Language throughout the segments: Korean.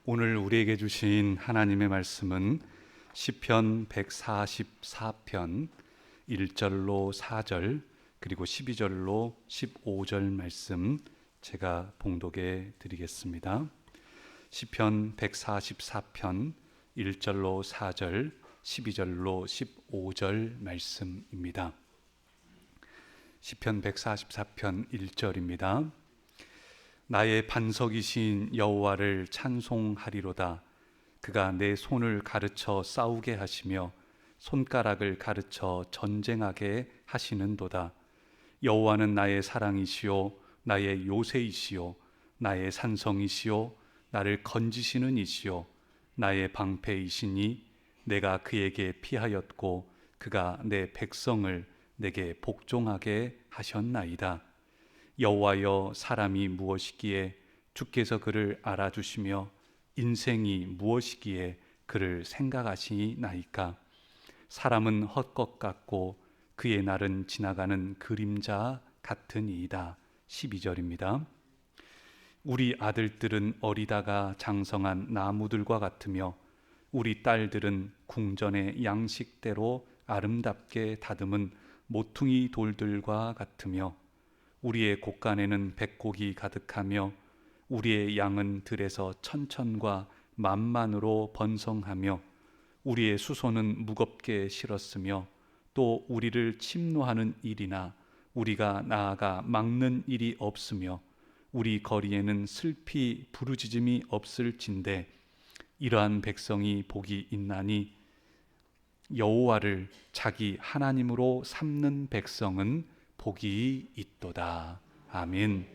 오늘 우리에게 주신 하나님의 말씀은 시편 144편 1절로 4절 그리고 12절로 15절 말씀 제가 봉독해 드리겠습니다. 시편 144편 1절로 4절 12절로 15절 말씀입니다. 시편 144편 1절입니다. 나의 반석이신 여호와를 찬송하리로다. 그가 내 손을 가르쳐 싸우게 하시며 손가락을 가르쳐 전쟁하게 하시는도다. 여호와는 나의 사랑이시요 나의 요새이시요 나의 산성이시요 나를 건지시는 이시요 나의 방패이시니 내가 그에게 피하였고 그가 내 백성을 내게 복종하게 하셨나이다. 여호와여, 사람이 무엇이기에 주께서 그를 알아주시며 인생이 무엇이기에 그를 생각하시나이까. 사람은 헛것 같고 그의 날은 지나가는 그림자 같으니이다. 12절입니다. 우리 아들들은 어리다가 장성한 나무들과 같으며 우리 딸들은 궁전의 양식대로 아름답게 다듬은 모퉁이 돌들과 같으며 우리의 곳간에는 백곡이 가득하며 우리의 양은 들에서 천천과 만만으로 번성하며 우리의 수소는 무겁게 실었으며 또 우리를 침노하는 일이나 우리가 나아가 막는 일이 없으며 우리 거리에는 슬피 부르짖음이 없을진데 이러한 백성이 복이 있나니 여호와를 자기 하나님으로 삼는 백성은 복이 있도다. 아멘.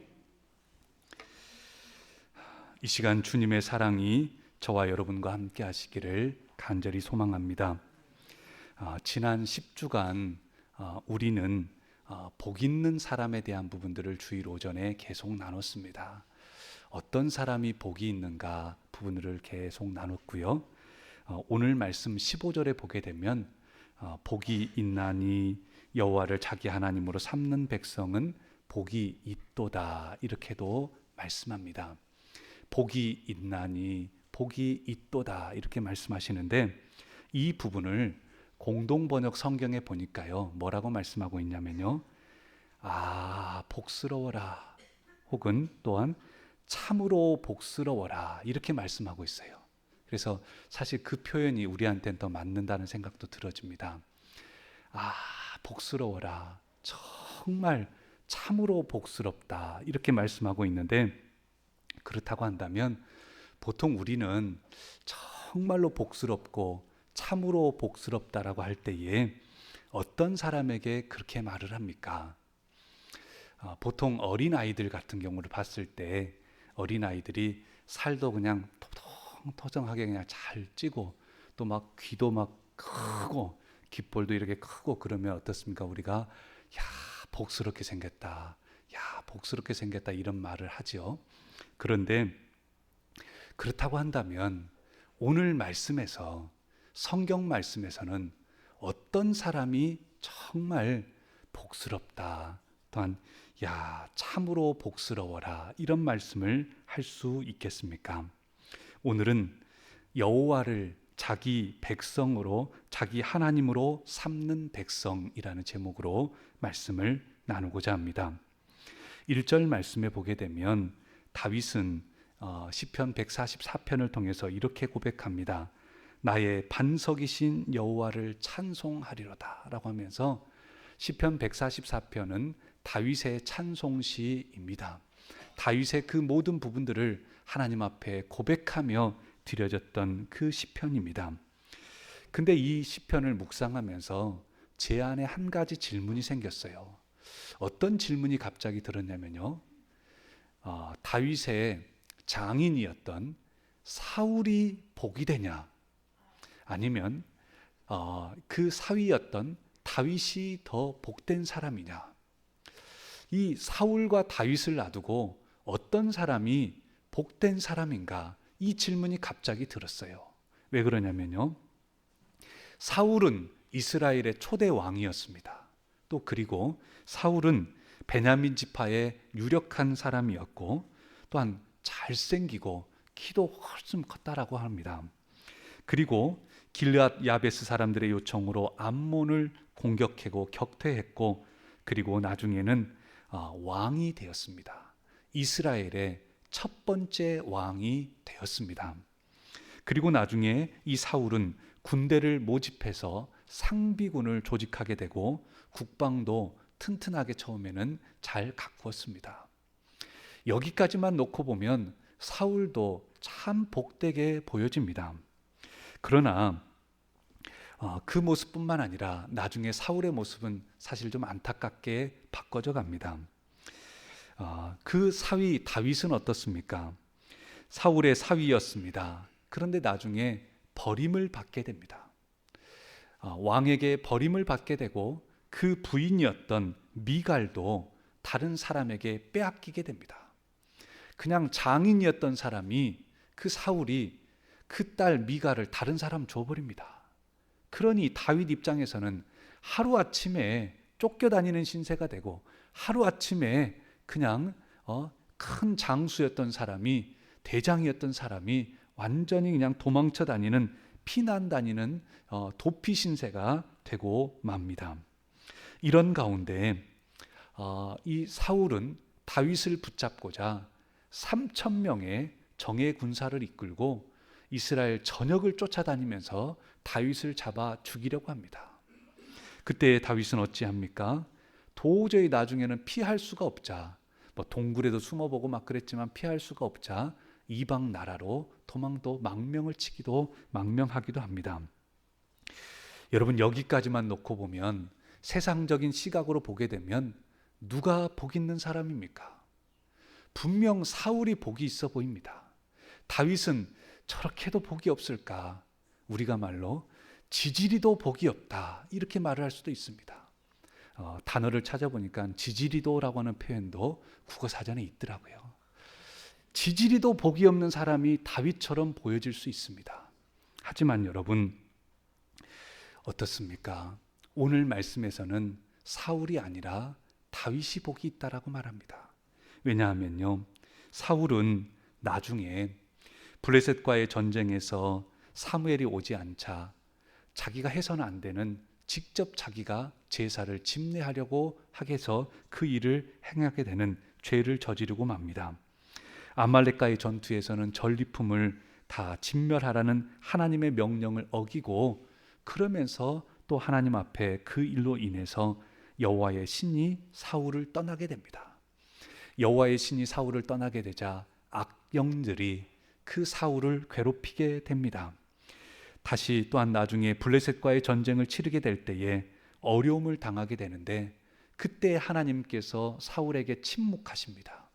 이 시간 주님의 사랑이 저와 여러분과 함께 하시기를 간절히 소망합니다. 지난 10주간 우리는 복 있는 사람에 대한 부분들을 주일 오전에 계속 나눴습니다. 어떤 사람이 복이 있는가 부분들을 계속 나눴고요. 오늘 말씀 15절에 보게 되면 복이 있나니 여호와를 자기 하나님으로 삼는 백성은 복이 있도다, 이렇게도 말씀합니다. 복이 있나니 복이 있도다 이렇게 말씀하시는데, 이 부분을 공동번역 성경에 보니까요, 뭐라고 말씀하고 있냐면요, 복스러워라, 혹은 또한 참으로 복스러워라, 이렇게 말씀하고 있어요. 그래서 사실 그 표현이 우리한테는 더 맞는다는 생각도 들어집니다. 복스러워라, 정말 참으로 복스럽다, 이렇게 말씀하고 있는데, 그렇다고 한다면 보통 우리는 정말로 복스럽고 참으로 복스럽다라고 할 때에 어떤 사람에게 그렇게 말을 합니까? 보통 어린아이들 같은 경우를 봤을 때 어린아이들이 살도 그냥 토정토정하게 그냥 잘 찌고 또 막 귀도 막 크고 귓볼도 이렇게 크고 그러면 어떻습니까? 우리가 복스럽게 생겼다, 복스럽게 생겼다, 이런 말을 하죠. 그런데 그렇다고 한다면 오늘 말씀에서, 성경 말씀에서는 어떤 사람이 정말 복스럽다, 또한 참으로 복스러워라, 이런 말씀을 할 수 있겠습니까? 오늘은 여호와를 자기 백성으로, 자기 하나님으로 삼는 백성이라는 제목으로 말씀을 나누고자 합니다. 1절 말씀에 보게 되면 다윗은 시편 144편을 통해서 이렇게 고백합니다. 나의 반석이신 여호와를 찬송하리로다 라고 하면서, 시편 144편은 다윗의 찬송시입니다. 다윗의 그 모든 부분들을 하나님 앞에 고백하며 드려졌던 그 시편입니다. 근데 이 시편을 묵상하면서 제 안에 한 가지 질문이 생겼어요. 어떤 질문이 갑자기 들었냐면요, 다윗의 장인이었던 사울이 복이 되냐, 아니면 그 사위였던 다윗이 더 복된 사람이냐. 이 사울과 다윗을 놔두고 어떤 사람이 복된 사람인가, 이 질문이 갑자기 들었어요. 왜 그러냐면요, 사울은 이스라엘의 초대 왕이었습니다. 또 그리고 사울은 베냐민 지파의 유력한 사람이었고, 또한 잘생기고 키도 훨씬 컸다라고 합니다. 그리고 길르앗 야베스 사람들의 요청으로 암몬을 공격하고 격퇴했고, 그리고 나중에는 왕이 되었습니다. 이스라엘의 첫 번째 왕이 되었습니다. 그리고 나중에 이 사울은 군대를 모집해서 상비군을 조직하게 되고 국방도 튼튼하게 처음에는 잘 가꾸었습니다. 여기까지만 놓고 보면 사울도 참 복되게 보여집니다. 그러나 그 모습뿐만 아니라 나중에 사울의 모습은 사실 좀 안타깝게 바꿔져 갑니다. 그 사위 다윗은 어떻습니까? 사울의 사위였습니다. 그런데 나중에 버림을 받게 됩니다. 왕에게 버림을 받게 되고 그 부인이었던 미갈도 다른 사람에게 빼앗기게 됩니다. 그냥 장인이었던 사람이, 그 사울이 그 딸 미갈을 다른 사람 줘버립니다. 그러니 다윗 입장에서는 하루아침에 쫓겨다니는 신세가 되고, 하루아침에 그냥 큰 장수였던 사람이, 대장이었던 사람이 완전히 그냥 도망쳐 다니는, 피난 다니는 도피 신세가 되고 맙니다. 이런 가운데 이 사울은 다윗을 붙잡고자 3,000명의 정예 군사를 이끌고 이스라엘 전역을 쫓아다니면서 다윗을 잡아 죽이려고 합니다. 그때 다윗은 어찌합니까? 도저히 나중에는 피할 수가 없자, 동굴에도 숨어보고 막 그랬지만 피할 수가 없자 이방 나라로 도망도 망명을 치기도 망명하기도 합니다. 여러분, 여기까지만 놓고 보면, 세상적인 시각으로 보게 되면 누가 복 있는 사람입니까? 분명 사울이 복이 있어 보입니다. 다윗은 저렇게도 복이 없을까? 우리가 말로 지지리도 복이 없다, 이렇게 말을 할 수도 있습니다. 단어를 찾아보니까 지지리도라고 하는 표현도 국어사전에 있더라고요. 지지리도 복이 없는 사람이 다윗처럼 보여질 수 있습니다. 하지만 여러분, 어떻습니까? 오늘 말씀에서는 사울이 아니라 다윗이 복이 있다라고 말합니다. 왜냐하면요, 사울은 나중에 블레셋과의 전쟁에서 사무엘이 오지 않자 자기가 해서는 안 되는, 직접 자기가 제사를 집례하려고 하게 해서 그 일을 행하게 되는 죄를 저지르고 맙니다. 아말렉과의 전투에서는 전리품을 다 진멸하라는 하나님의 명령을 어기고, 그러면서 또 하나님 앞에 그 일로 인해서 여호와의 신이 사울을 떠나게 됩니다. 여호와의 신이 사울을 떠나게 되자 악령들이 그 사울을 괴롭히게 됩니다. 다시 또한 나중에 블레셋과의 전쟁을 치르게 될 때에 어려움을 당하게 되는데, 그때 하나님께서 사울에게 침묵하십니다.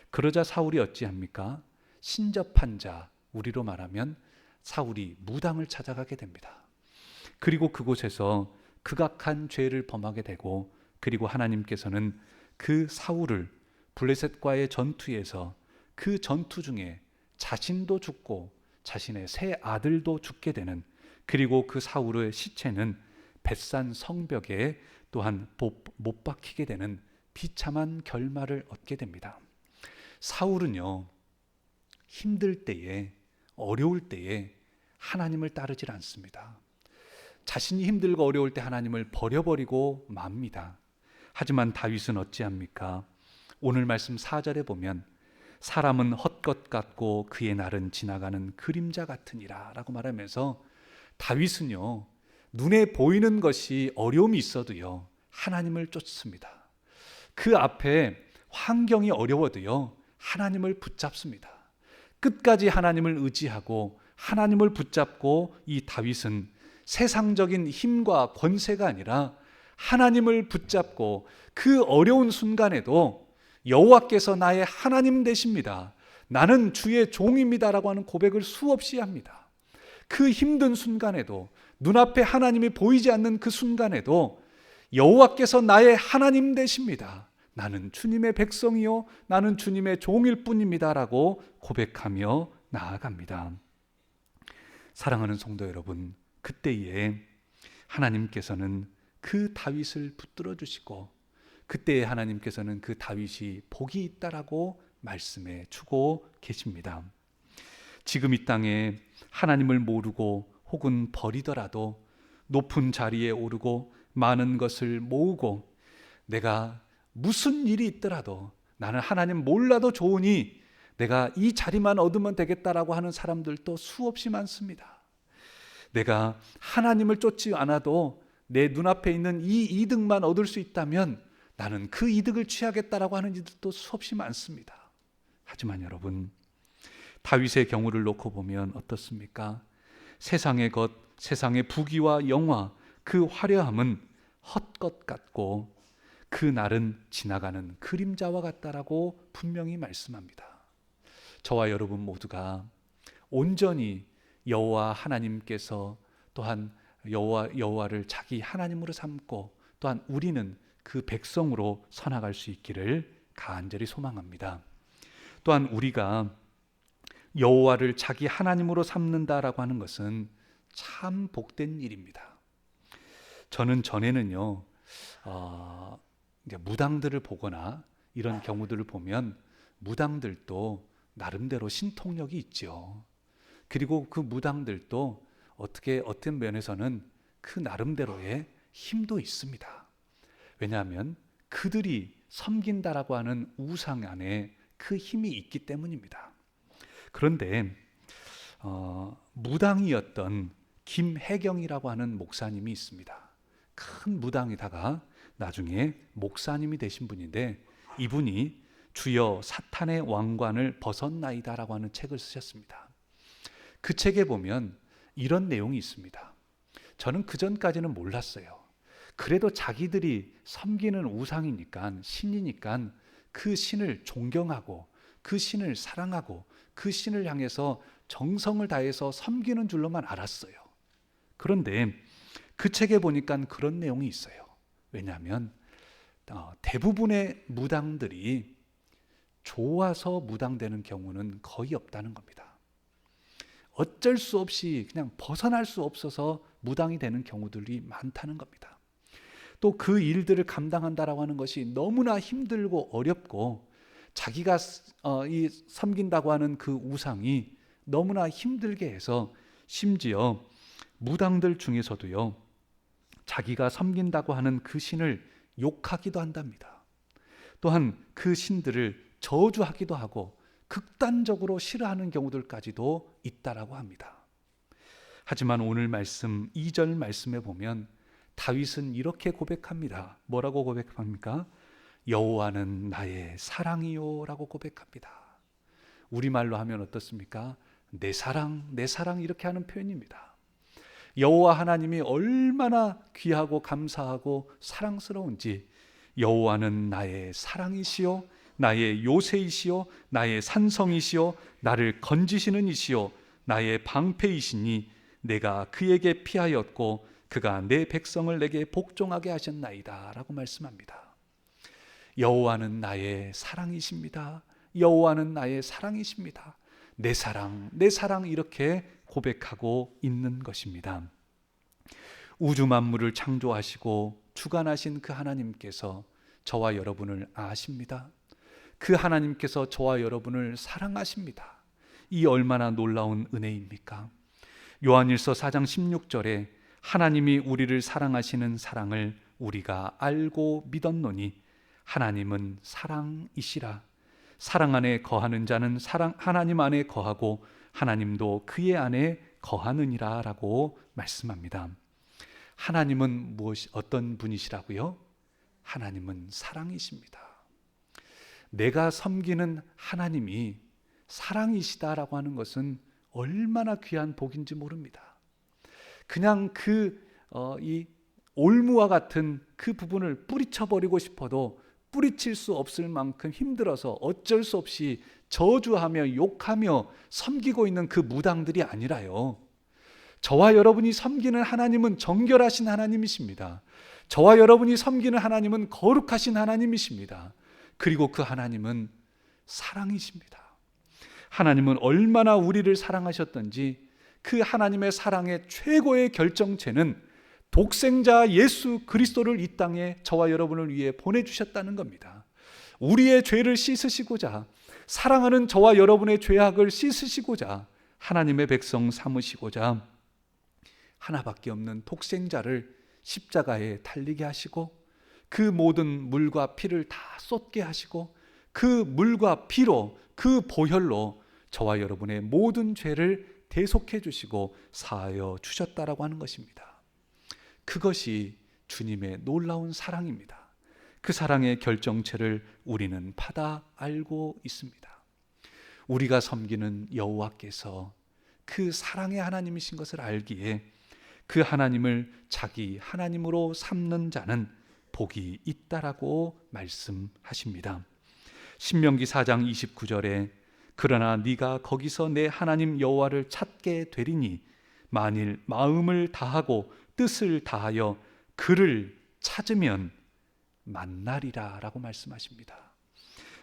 그러자 사울이 어찌합니까? 신접한 자, 우리로 말하면 사울이 무당을 찾아가게 됩니다. 그리고 그곳에서 극악한 죄를 범하게 되고, 그리고 하나님께서는 그 사울을 블레셋과의 전투에서, 그 전투 중에 자신도 죽고 자신의 세 아들도 죽게 되는, 그리고 그 사울의 시체는 벳산 성벽에 또한 못 박히게 되는 비참한 결말을 얻게 됩니다. 사울은요, 힘들 때에, 어려울 때에 하나님을 따르질 않습니다. 자신이 힘들고 어려울 때 하나님을 버려버리고 맙니다. 하지만 다윗은 어찌합니까? 오늘 말씀 4절에 보면 사람은 헛것 같고 그의 날은 지나가는 그림자 같으니라 라고 말하면서, 다윗은요, 눈에 보이는 것이 어려움이 있어도요 하나님을 쫓습니다. 그 앞에 환경이 어려워도요 하나님을 붙잡습니다. 끝까지 하나님을 의지하고 하나님을 붙잡고, 이 다윗은 세상적인 힘과 권세가 아니라 하나님을 붙잡고 그 어려운 순간에도 여호와께서 나의 하나님 되십니다, 나는 주의 종입니다라고 하는 고백을 수없이 합니다. 그 힘든 순간에도, 눈앞에 하나님이 보이지 않는 그 순간에도 여호와께서 나의 하나님 되십니다, 나는 주님의 백성이요 나는 주님의 종일 뿐입니다 라고 고백하며 나아갑니다. 사랑하는 성도 여러분, 그때에 하나님께서는 그 다윗을 붙들어 주시고, 그때에 하나님께서는 그 다윗이 복이 있다라고 말씀해 주고 계십니다. 지금 이 땅에 하나님을 모르고 혹은 버리더라도 높은 자리에 오르고 많은 것을 모으고 내가 무슨 일이 있더라도 나는 하나님 몰라도 좋으니 내가 이 자리만 얻으면 되겠다라고 하는 사람들도 수없이 많습니다. 내가 하나님을 쫓지 않아도 내 눈앞에 있는 이 이득만 얻을 수 있다면 나는 그 이득을 취하겠다라고 하는 이들도 수없이 많습니다. 하지만 여러분, 다윗의 경우를 놓고 보면 어떻습니까? 세상의 것, 세상의 부귀와 영화, 그 화려함은 헛것 같고 그 날은 지나가는 그림자와 같다라고 분명히 말씀합니다. 저와 여러분 모두가 온전히 여호와 하나님께서 또한 여호와를 자기 하나님으로 삼고 또한 우리는 그 백성으로 서나갈 수 있기를 간절히 소망합니다. 또한 우리가 여호와를 자기 하나님으로 삼는다라고 하는 것은 참 복된 일입니다. 저는 전에는요, 무당들을 보거나 이런 경우들을 보면 무당들도 나름대로 신통력이 있죠. 그리고 그 무당들도 어떤 면에서는 그 나름대로의 힘도 있습니다. 왜냐하면 그들이 섬긴다라고 하는 우상 안에 그 힘이 있기 때문입니다. 그런데 무당이었던 김혜경이라고 하는 목사님이 있습니다. 큰 무당이다가 나중에 목사님이 되신 분인데, 이분이 주여 사탄의 왕관을 벗었나이다라고 하는 책을 쓰셨습니다. 그 책에 보면 이런 내용이 있습니다. 저는 그전까지는 몰랐어요. 그래도 자기들이 섬기는 우상이니까, 신이니까 그 신을 존경하고 그 신을 사랑하고 그 신을 향해서 정성을 다해서 섬기는 줄로만 알았어요. 그런데 그 책에 보니까 그런 내용이 있어요. 왜냐하면 대부분의 무당들이 좋아서 무당되는 경우는 거의 없다는 겁니다. 어쩔 수 없이 그냥 벗어날 수 없어서 무당이 되는 경우들이 많다는 겁니다. 또 그 일들을 감당한다라고 하는 것이 너무나 힘들고 어렵고 자기가 섬긴다고 하는 그 우상이 너무나 힘들게 해서 심지어 무당들 중에서도요, 자기가 섬긴다고 하는 그 신을 욕하기도 한답니다. 또한 그 신들을 저주하기도 하고 극단적으로 싫어하는 경우들까지도 있다라고 합니다. 하지만 오늘 말씀 2절 말씀에 보면 다윗은 이렇게 고백합니다. 뭐라고 고백합니까? 여호와는 나의 사랑이요 라고 고백합니다. 우리말로 하면 어떻습니까? 내 사랑, 내 사랑, 이렇게 하는 표현입니다. 여호와 하나님이 얼마나 귀하고 감사하고 사랑스러운지, 여호와는 나의 사랑이시요 나의 요새이시요 나의 산성이시요 나를 건지시는 이시요 나의 방패이시니 내가 그에게 피하였고 그가 내 백성을 내게 복종하게 하셨나이다 라고 말씀합니다. 여호와는 나의 사랑이십니다. 여호와는 나의 사랑이십니다. 내 사랑, 내 사랑, 이렇게 고백하고 있는 것입니다. 우주 만물을 창조하시고 주관하신 그 하나님께서 저와 여러분을 아십니다. 그 하나님께서 저와 여러분을 사랑하십니다. 이 얼마나 놀라운 은혜입니까? 요한일서 4장 16절에 하나님이 우리를 사랑하시는 사랑을 우리가 알고 믿었노니 하나님은 사랑이시라. 사랑 안에 거하는 자는 하나님 안에 거하고 하나님도 그의 안에 거하느니라 라고 말씀합니다. 하나님은 어떤 분이시라고요? 하나님은 사랑이십니다. 내가 섬기는 하나님이 사랑이시다라고 하는 것은 얼마나 귀한 복인지 모릅니다. 그냥 이 올무와 같은 그 부분을 뿌리쳐버리고 싶어도 뿌리칠 수 없을 만큼 힘들어서 어쩔 수 없이 저주하며 욕하며 섬기고 있는 그 무당들이 아니라요, 저와 여러분이 섬기는 하나님은 정결하신 하나님이십니다. 저와 여러분이 섬기는 하나님은 거룩하신 하나님이십니다. 그리고 그 하나님은 사랑이십니다. 하나님은 얼마나 우리를 사랑하셨던지 그 하나님의 사랑의 최고의 결정체는 독생자 예수 그리스도를 이 땅에 저와 여러분을 위해 보내주셨다는 겁니다. 우리의 죄를 씻으시고자, 사랑하는 저와 여러분의 죄악을 씻으시고자 하나님의 백성 삼으시고자 하나밖에 없는 독생자를 십자가에 달리게 하시고 그 모든 물과 피를 다 쏟게 하시고 그 물과 피로 그 보혈로 저와 여러분의 모든 죄를 대속해 주시고 사하여 주셨다라고 하는 것입니다. 그것이 주님의 놀라운 사랑입니다. 그 사랑의 결정체를 우리는 받아 알고 있습니다. 우리가 섬기는 여호와께서 그 사랑의 하나님이신 것을 알기에 그 하나님을 자기 하나님으로 삼는 자는 복이 있다라고 말씀하십니다. 신명기 4장 29절에 그러나 네가 거기서 내 하나님 여호와를 찾게 되리니 만일 마음을 다하고 뜻을 다하여 그를 찾으면 만나리라 라고 말씀하십니다.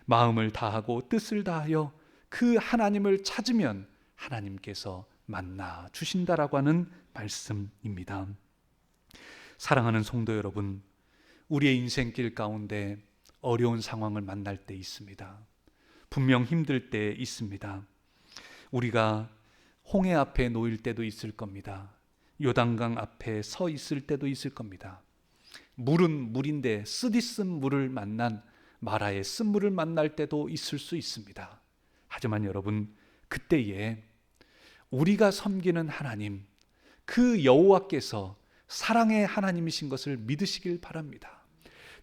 마음을 다하고 뜻을 다하여 그 하나님을 찾으면 하나님께서 만나 주신다라고 하는 말씀입니다. 사랑하는 성도 여러분, 우리의 인생길 가운데 어려운 상황을 만날 때 있습니다. 분명 힘들 때 있습니다. 우리가 홍해 앞에 놓일 때도 있을 겁니다. 요단강 앞에 서 있을 때도 있을 겁니다. 물은 물인데 쓰디쓴 물을 만난 마라의 쓴물을 만날 때도 있을 수 있습니다. 하지만 여러분, 그때에 우리가 섬기는 하나님, 그 여호와께서 사랑의 하나님이신 것을 믿으시길 바랍니다.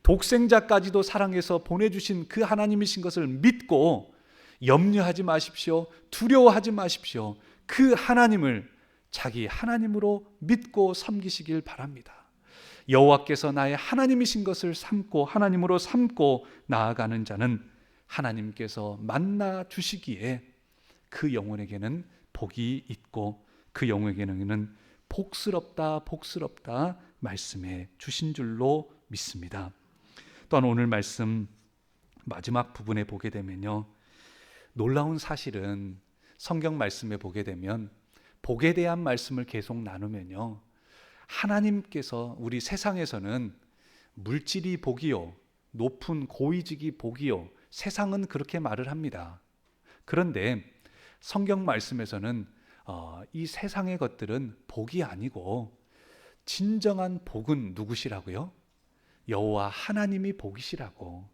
독생자까지도 사랑해서 보내주신 그 하나님이신 것을 믿고 염려하지 마십시오. 두려워하지 마십시오. 그 하나님을 자기 하나님으로 믿고 섬기시길 바랍니다. 여호와께서 나의 하나님이신 것을 삼고 하나님으로 삼고 나아가는 자는 하나님께서 만나 주시기에 그 영혼에게는 복이 있고 그 영혼에게는 복스럽다 복스럽다 말씀해 주신 줄로 믿습니다. 또한 오늘 말씀 마지막 부분에 보게 되면요, 놀라운 사실은 성경 말씀에 보게 되면 복에 대한 말씀을 계속 나누면요, 하나님께서 우리 세상에서는 물질이 복이요, 높은 고위직이 복이요, 세상은 그렇게 말을 합니다. 그런데 성경 말씀에서는 이 세상의 것들은 복이 아니고 진정한 복은 누구시라고요? 여호와 하나님이 복이시라고,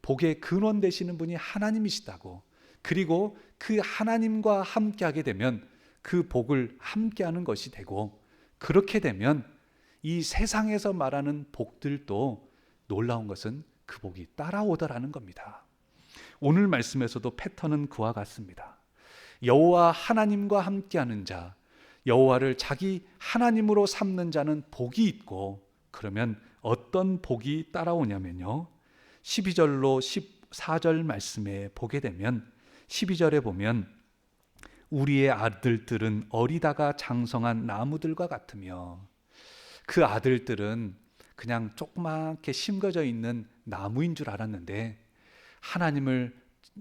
복의 근원 되시는 분이 하나님이시다고, 그리고 그 하나님과 함께하게 되면 그 복을 함께하는 것이 되고, 그렇게 되면 이 세상에서 말하는 복들도 놀라운 것은 그 복이 따라오더라는 겁니다. 오늘 말씀에서도 패턴은 그와 같습니다. 여호와 하나님과 함께하는 자, 여호와를 자기 하나님으로 삼는 자는 복이 있고, 그러면 어떤 복이 따라오냐면요, 12절로 14절 말씀에 보게 되면 12절에 보면 우리의 아들들은 어리다가 장성한 나무들과 같으며, 그 아들들은 그냥 조그맣게 심겨져 있는 나무인 줄 알았는데 하나님을,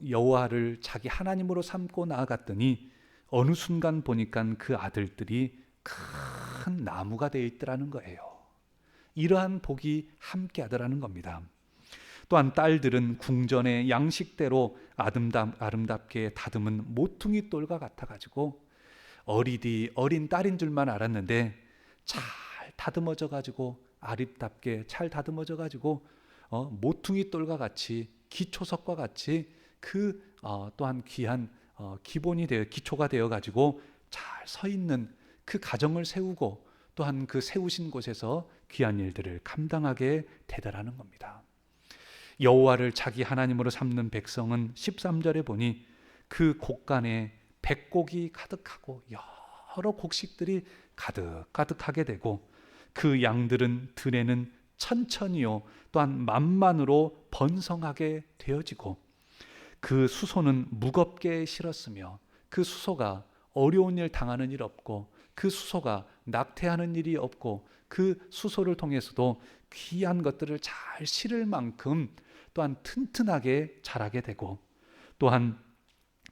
여호와를 자기 하나님으로 삼고 나아갔더니 어느 순간 보니까 그 아들들이 큰 나무가 되어 있더라는 거예요. 이러한 복이 함께 하더라는 겁니다. 또한 딸들은 궁전의 양식대로 아름답게 다듬은 모퉁이 돌과 같아가지고 어린 딸인 줄만 알았는데 잘 다듬어져 가지고 아름답게 잘 다듬어져 가지고 모퉁이 돌과 같이 기초석과 같이 또한 귀한 기본이 되어 기초가 되어 가지고 잘 서 있는 그 가정을 세우고 또한 그 세우신 곳에서 귀한 일들을 감당하게 되더라는 겁니다. 여호와를 자기 하나님으로 삼는 백성은 13절에 보니 그 곡간에 백곡이 가득하고 여러 곡식들이 가득하게 되고, 그 양들은 들에는 천천히요 또한 만만으로 번성하게 되어지고, 그 수소는 무겁게 실었으며 그 수소가 어려운 일 당하는 일 없고, 그 수소가 낙태하는 일이 없고, 그 수소를 통해서도 귀한 것들을 잘 실을 만큼 또한 튼튼하게 자라게 되고, 또한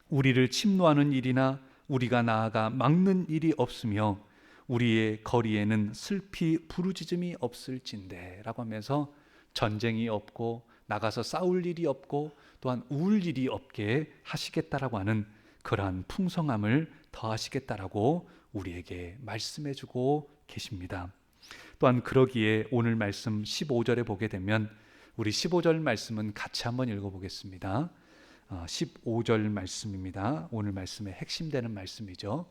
우리를 침노하는 일이나 우리가 나아가 막는 일이 없으며 우리의 거리에는 슬피 부르짖음이 없을진대 라고 하면서 전쟁이 없고 나가서 싸울 일이 없고 또한 울 일이 없게 하시겠다라고 하는 그러한 풍성함을 더하시겠다라고 우리에게 말씀해 주고 계십니다. 또한 그러기에 오늘 말씀 15절에 보게 되면 우리 15절 말씀은 같이 한번 읽어보겠습니다. 15절 말씀입니다. 오늘 말씀의 핵심되는 말씀이죠.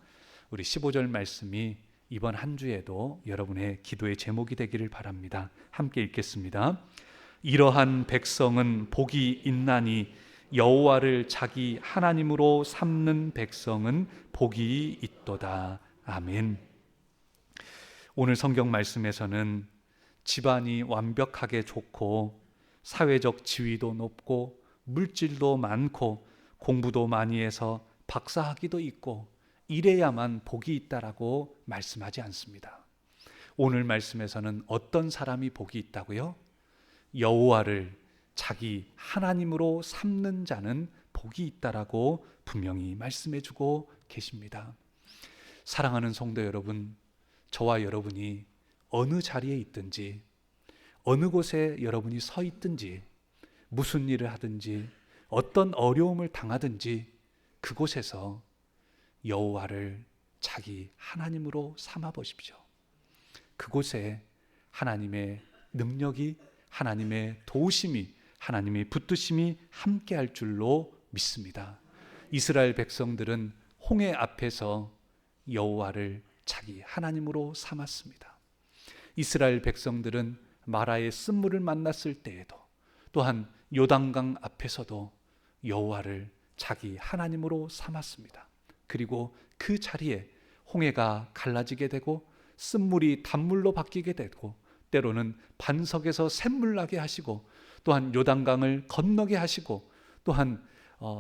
우리 15절 말씀이 이번 한 주에도 여러분의 기도의 제목이 되기를 바랍니다. 함께 읽겠습니다. 이러한 백성은 복이 있나니 여호와를 자기 하나님으로 삼는 백성은 복이 있도다. 아멘. 오늘 성경 말씀에서는 집안이 완벽하게 좋고 사회적 지위도 높고 물질도 많고 공부도 많이 해서 박사학위도 있고 이래야만 복이 있다라고 말씀하지 않습니다. 오늘 말씀에서는 어떤 사람이 복이 있다고요? 여호와를 자기 하나님으로 삼는 자는 복이 있다라고 분명히 말씀해 주고 계십니다. 사랑하는 성도 여러분, 저와 여러분이 어느 자리에 있든지 어느 곳에 여러분이 서 있든지 무슨 일을 하든지 어떤 어려움을 당하든지 그곳에서 여호와를 자기 하나님으로 삼아 보십시오. 그곳에 하나님의 능력이, 하나님의 도우심이, 하나님의 붙드심이 함께할 줄로 믿습니다. 이스라엘 백성들은 홍해 앞에서 여호와를 자기 하나님으로 삼았습니다. 이스라엘 백성들은 마라의 쓴물을 만났을 때에도 또한 요단강 앞에서도 여호와를 자기 하나님으로 삼았습니다. 그리고 그 자리에 홍해가 갈라지게 되고 쓴물이 단물로 바뀌게 되고 때로는 반석에서 샘물 나게 하시고 또한 요단강을 건너게 하시고 또한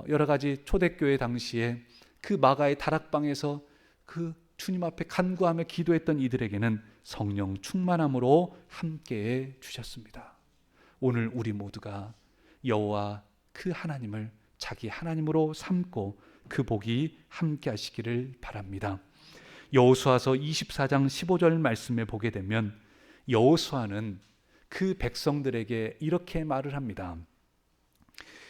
여러 가지 초대교회 당시에 그 마가의 다락방에서 그 주님 앞에 간구하며 기도했던 이들에게는 성령 충만함으로 함께해 주셨습니다. 오늘 우리 모두가 여호와 그 하나님을 자기 하나님으로 삼고 그 복이 함께 하시기를 바랍니다. 여호수아서 24장 15절 말씀에 보게 되면 여호수아는 그 백성들에게 이렇게 말을 합니다.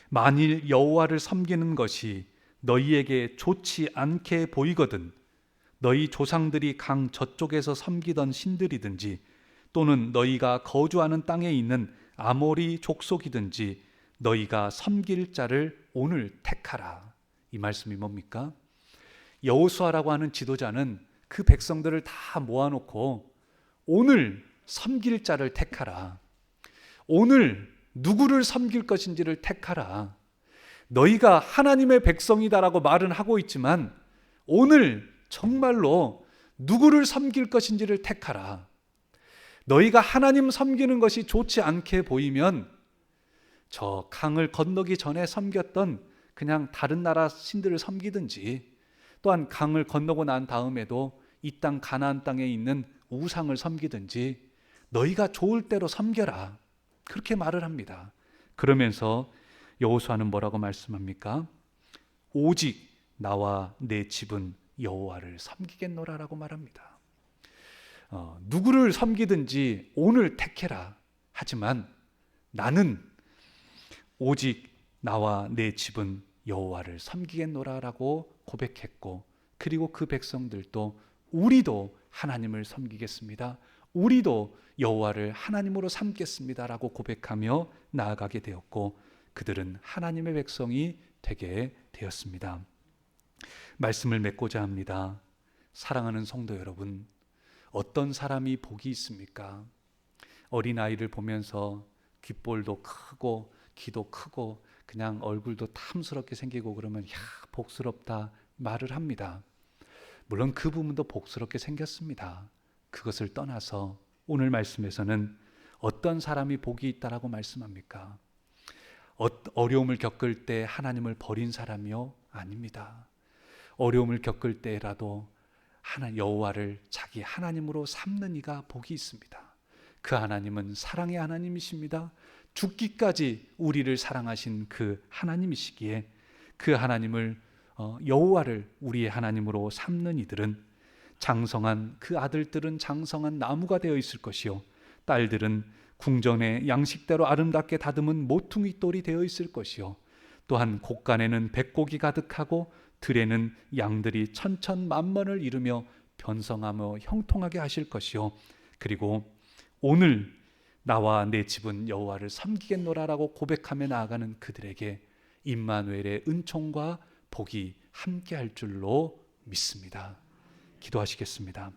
만일 여호와를 섬기는 것이 너희에게 좋지 않게 보이거든 너희 조상들이 강 저쪽에서 섬기던 신들이든지 또는 너희가 거주하는 땅에 있는 아모리 족속이든지 너희가 섬길 자를 오늘 택하라. 이 말씀이 뭡니까? 여호수아라고 하는 지도자는 그 백성들을 다 모아놓고 오늘 섬길 자를 택하라. 오늘 누구를 섬길 것인지를 택하라. 너희가 하나님의 백성이다라고 말은 하고 있지만 오늘 정말로 누구를 섬길 것인지를 택하라. 너희가 하나님 섬기는 것이 좋지 않게 보이면 저 강을 건너기 전에 섬겼던 그냥 다른 나라 신들을 섬기든지 또한 강을 건너고 난 다음에도 이 땅 가나안 땅에 있는 우상을 섬기든지 너희가 좋을 대로 섬겨라. 그렇게 말을 합니다. 그러면서 여호수아는 뭐라고 말씀합니까? 오직 나와 내 집은 여호와를 섬기겠노라라고 말합니다. 누구를 섬기든지 오늘 택해라. 하지만 나는 오직 나와 내 집은 여호와를 섬기겠노라라고 고백했고 그리고 그 백성들도 우리도 하나님을 섬기겠습니다. 우리도 여호와를 하나님으로 삼겠습니다라고 고백하며 나아가게 되었고 그들은 하나님의 백성이 되게 되었습니다. 말씀을 맺고자 합니다. 사랑하는 성도 여러분, 어떤 사람이 복이 있습니까? 어린아이를 보면서 귓볼도 크고 귀도 크고 그냥 얼굴도 탐스럽게 생기고 그러면 야 복스럽다 말을 합니다. 물론 그 부분도 복스럽게 생겼습니다. 그것을 떠나서 오늘 말씀에서는 어떤 사람이 복이 있다라고 말씀합니까? 어려움을 겪을 때 하나님을 버린 사람이요? 아닙니다. 어려움을 겪을 때라도 여호와를 자기 하나님으로 삼는 이가 복이 있습니다. 그 하나님은 사랑의 하나님이십니다. 죽기까지 우리를 사랑하신 그 하나님이시기에 그 하나님을 여호와를 우리의 하나님으로 삼는 이들은 장성한 그 아들들은 장성한 나무가 되어 있을 것이요 딸들은 궁전의 양식대로 아름답게 다듬은 모퉁이 돌이 되어 있을 것이요 또한 곳간에는 백곡이 가득하고 들에는 양들이 천천만번을 이루며 번성하며 형통하게 하실 것이요 그리고 오늘 나와 내 집은 여호와를 섬기겠노라라고 고백하며 나아가는 그들에게 임마누엘의 은총과 복이 함께할 줄로 믿습니다. 기도하시겠습니다.